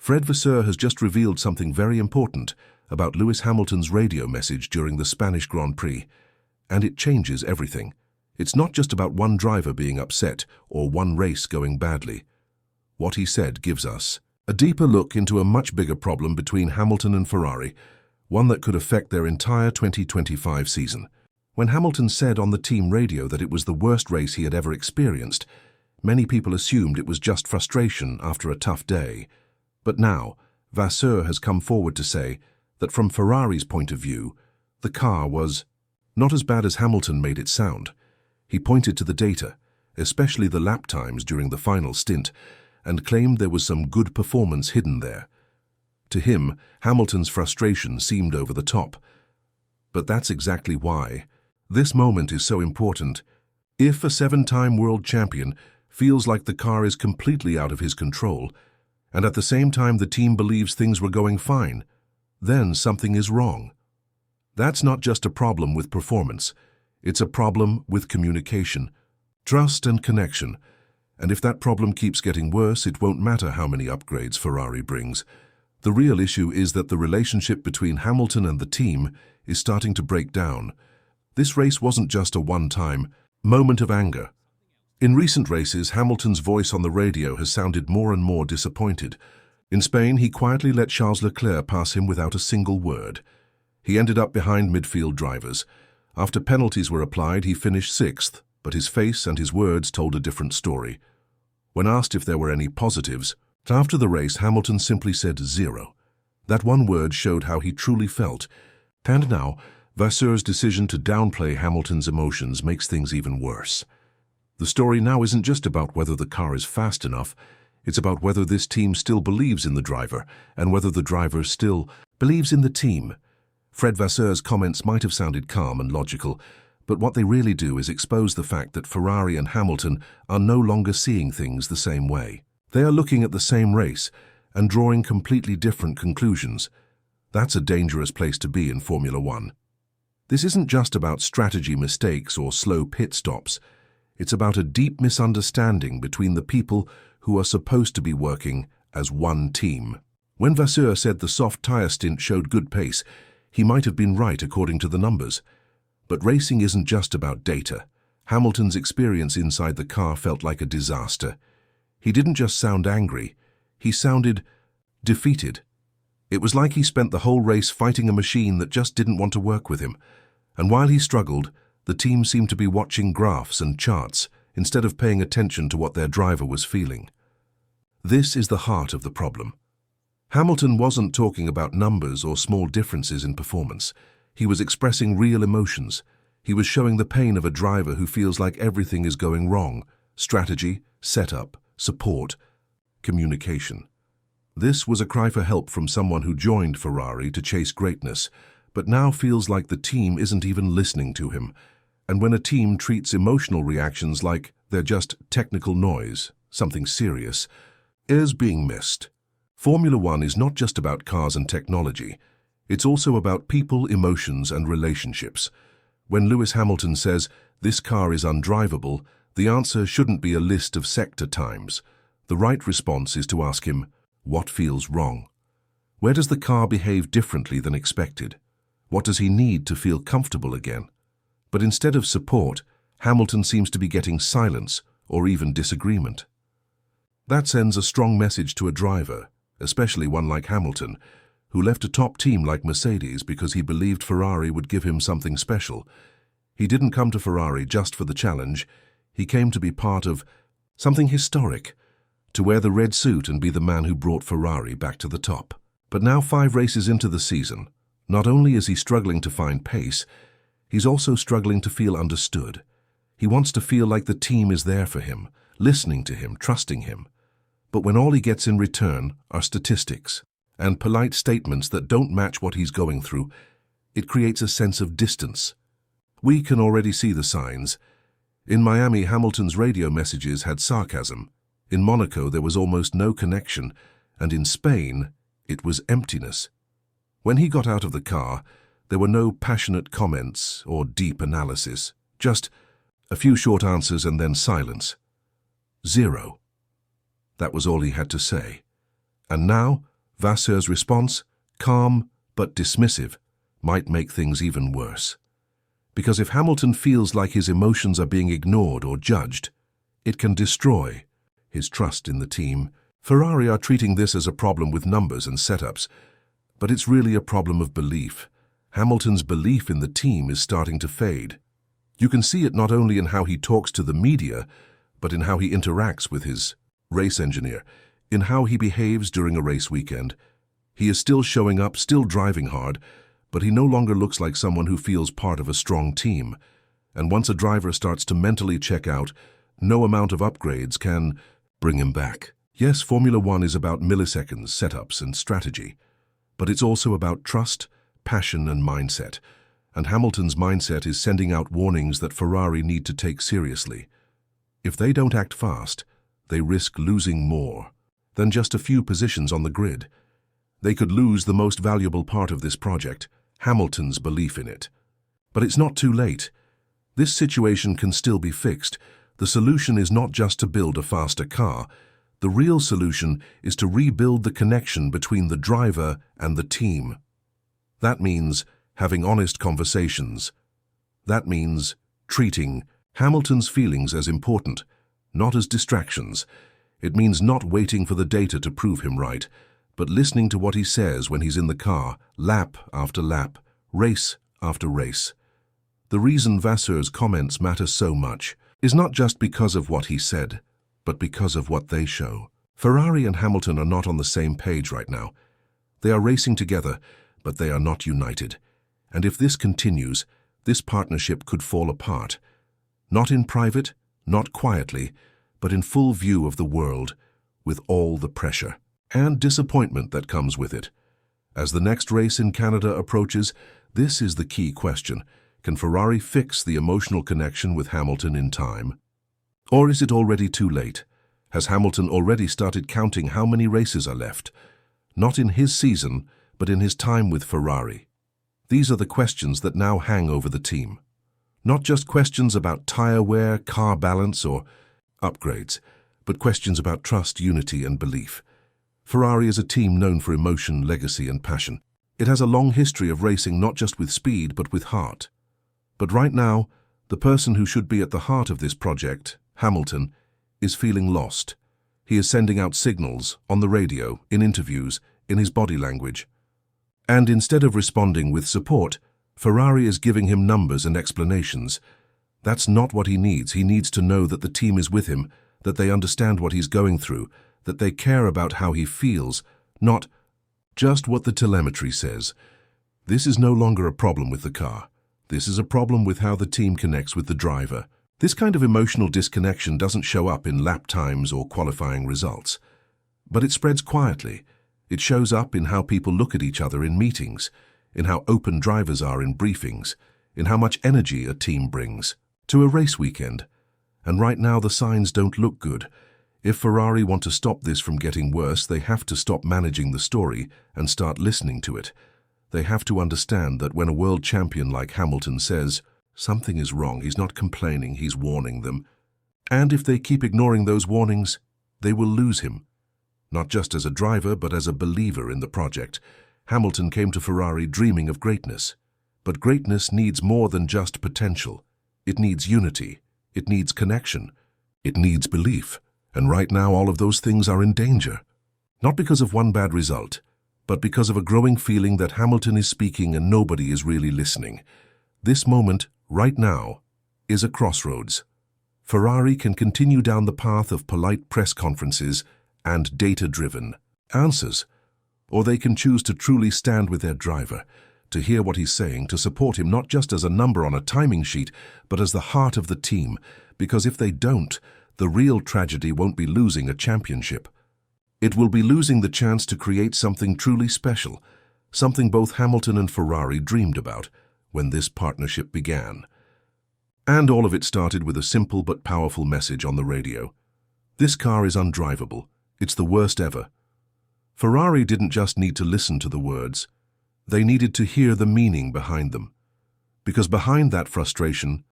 Fred Vasseur has just revealed something very important about Lewis Hamilton's radio message during the Spanish Grand Prix, and it changes everything. It's not just about one driver being upset or one race going badly. What he said gives us a deeper look into a much bigger problem between Hamilton and Ferrari, one that could affect their entire 2025 season. When Hamilton said on the team radio that it was the worst race he had ever experienced, many people assumed it was just frustration after a tough day. But now, Vasseur has come forward to say that from Ferrari's point of view, the car was not as bad as Hamilton made it sound. He pointed to the data, especially the lap times during the final stint, and claimed there was some good performance hidden there. To him, Hamilton's frustration seemed over the top. But that's exactly why this moment is so important. If a 7-time world champion feels like the car is completely out of his control, and at the same time the team believes things were going fine, then something is wrong. That's not just a problem with performance, it's a problem with communication, trust and connection. And if that problem keeps getting worse, it won't matter how many upgrades Ferrari brings. The real issue is that the relationship between Hamilton and the team is starting to break down. This race wasn't just a one-time moment of anger. In recent races, Hamilton's voice on the radio has sounded more and more disappointed. In Spain, he quietly let Charles Leclerc pass him without a single word. He ended up behind midfield drivers. After penalties were applied, he finished 6th, but his face and his words told a different story. When asked if there were any positives, after the race, Hamilton simply said 0. That one word showed how he truly felt. And now, Vasseur's decision to downplay Hamilton's emotions makes things even worse. The story now isn't just about whether the car is fast enough, it's about whether this team still believes in the driver and whether the driver still believes in the team. Fred Vasseur's comments might have sounded calm and logical, but what they really do is expose the fact that Ferrari and Hamilton are no longer seeing things the same way. They are looking at the same race and drawing completely different conclusions. That's a dangerous place to be in Formula One. This isn't just about strategy mistakes or slow pit stops. It's about a deep misunderstanding between the people who are supposed to be working as one team. When Vasseur said the soft tyre stint showed good pace, he might have been right according to the numbers. But racing isn't just about data. Hamilton's experience inside the car felt like a disaster. He didn't just sound angry, he sounded defeated. It was like he spent the whole race fighting a machine that just didn't want to work with him. And while he struggled, the team seemed to be watching graphs and charts instead of paying attention to what their driver was feeling. This is the heart of the problem. Hamilton wasn't talking about numbers or small differences in performance. He was expressing real emotions. He was showing the pain of a driver who feels like everything is going wrong: strategy, setup, support, communication. This was a cry for help from someone who joined Ferrari to chase greatness, but now feels like the team isn't even listening to him. And when a team treats emotional reactions like they're just technical noise, something serious, is being missed. Formula One is not just about cars and technology. It's also about people, emotions, and relationships. When Lewis Hamilton says, "This car is undrivable," the answer shouldn't be a list of sector times. The right response is to ask him, what feels wrong? Where does the car behave differently than expected? What does he need to feel comfortable again? But instead of support, Hamilton seems to be getting silence or even disagreement. That sends a strong message to a driver, especially one like Hamilton, who left a top team like Mercedes because he believed Ferrari would give him something special. He didn't come to Ferrari just for the challenge. He came to be part of something historic, to wear the red suit and be the man who brought Ferrari back to the top. But now, 5 races into the season, not only is he struggling to find pace, he's also struggling to feel understood. He wants to feel like the team is there for him, listening to him, trusting him. But when all he gets in return are statistics and polite statements that don't match what he's going through, it creates a sense of distance. We can already see the signs. In Miami, Hamilton's radio messages had sarcasm. In Monaco, there was almost no connection, and in Spain, it was emptiness. When he got out of the car, there were no passionate comments or deep analysis, just a few short answers and then silence. 0. That was all he had to say. And now, Vasseur's response, calm but dismissive, might make things even worse. Because if Hamilton feels like his emotions are being ignored or judged, it can destroy his trust in the team. Ferrari are treating this as a problem with numbers and setups, but it's really a problem of belief. Hamilton's belief in the team is starting to fade. You can see it not only in how he talks to the media, but in how he interacts with his race engineer, in how he behaves during a race weekend. He is still showing up, still driving hard, but he no longer looks like someone who feels part of a strong team. And once a driver starts to mentally check out, no amount of upgrades can bring him back. Yes, Formula One is about milliseconds, setups, and strategy, but it's also about trust, passion, and mindset. And Hamilton's mindset is sending out warnings that Ferrari need to take seriously. If they don't act fast, they risk losing more than just a few positions on the grid. They could lose the most valuable part of this project, Hamilton's belief in it. But it's not too late. This situation can still be fixed. The solution is not just to build a faster car. The real solution is to rebuild the connection between the driver and the team. That means having honest conversations. That means treating Hamilton's feelings as important, not as distractions. It means not waiting for the data to prove him right, but listening to what he says when he's in the car, lap after lap, race after race. The reason Vasseur's comments matter so much is not just because of what he said, but because of what they show. Ferrari and Hamilton are not on the same page right now. They are racing together, but they are not united. And if this continues, this partnership could fall apart. Not in private, not quietly, but in full view of the world, with all the pressure and disappointment that comes with it. As the next race in Canada approaches, this is the key question. Can Ferrari fix the emotional connection with Hamilton in time? Or is it already too late? Has Hamilton already started counting how many races are left? Not in his season, but in his time with Ferrari. These are the questions that now hang over the team. Not just questions about tire wear, car balance, or upgrades, but questions about trust, unity, and belief. Ferrari is a team known for emotion, legacy, and passion. It has a long history of racing not just with speed, but with heart. But right now, the person who should be at the heart of this project, Hamilton, is feeling lost. He is sending out signals, on the radio, in interviews, in his body language. And instead of responding with support, Ferrari is giving him numbers and explanations. That's not what he needs. He needs to know that the team is with him, that they understand what he's going through, that they care about how he feels, not just what the telemetry says. This is no longer a problem with the car. This is a problem with how the team connects with the driver. This kind of emotional disconnection doesn't show up in lap times or qualifying results, but it spreads quietly. It shows up in how people look at each other in meetings, in how open drivers are in briefings, in how much energy a team brings to a race weekend. And right now the signs don't look good. If Ferrari want to stop this from getting worse, they have to stop managing the story and start listening to it. They have to understand that when a world champion like Hamilton says, something is wrong, he's not complaining, he's warning them. And if they keep ignoring those warnings, they will lose him. Not just as a driver, but as a believer in the project. Hamilton came to Ferrari dreaming of greatness. But greatness needs more than just potential. It needs unity. It needs connection. It needs belief. And right now all of those things are in danger. Not because of one bad result, but because of a growing feeling that Hamilton is speaking and nobody is really listening. This moment, right now, is a crossroads. Ferrari can continue down the path of polite press conferences and data-driven answers, or they can choose to truly stand with their driver, to hear what he's saying, to support him not just as a number on a timing sheet, but as the heart of the team, because if they don't, the real tragedy won't be losing a championship. It will be losing the chance to create something truly special, something both Hamilton and Ferrari dreamed about when this partnership began. And all of it started with a simple but powerful message on the radio. This car is undrivable. It's the worst ever. Ferrari didn't just need to listen to the words. They needed to hear the meaning behind them. Because behind that frustration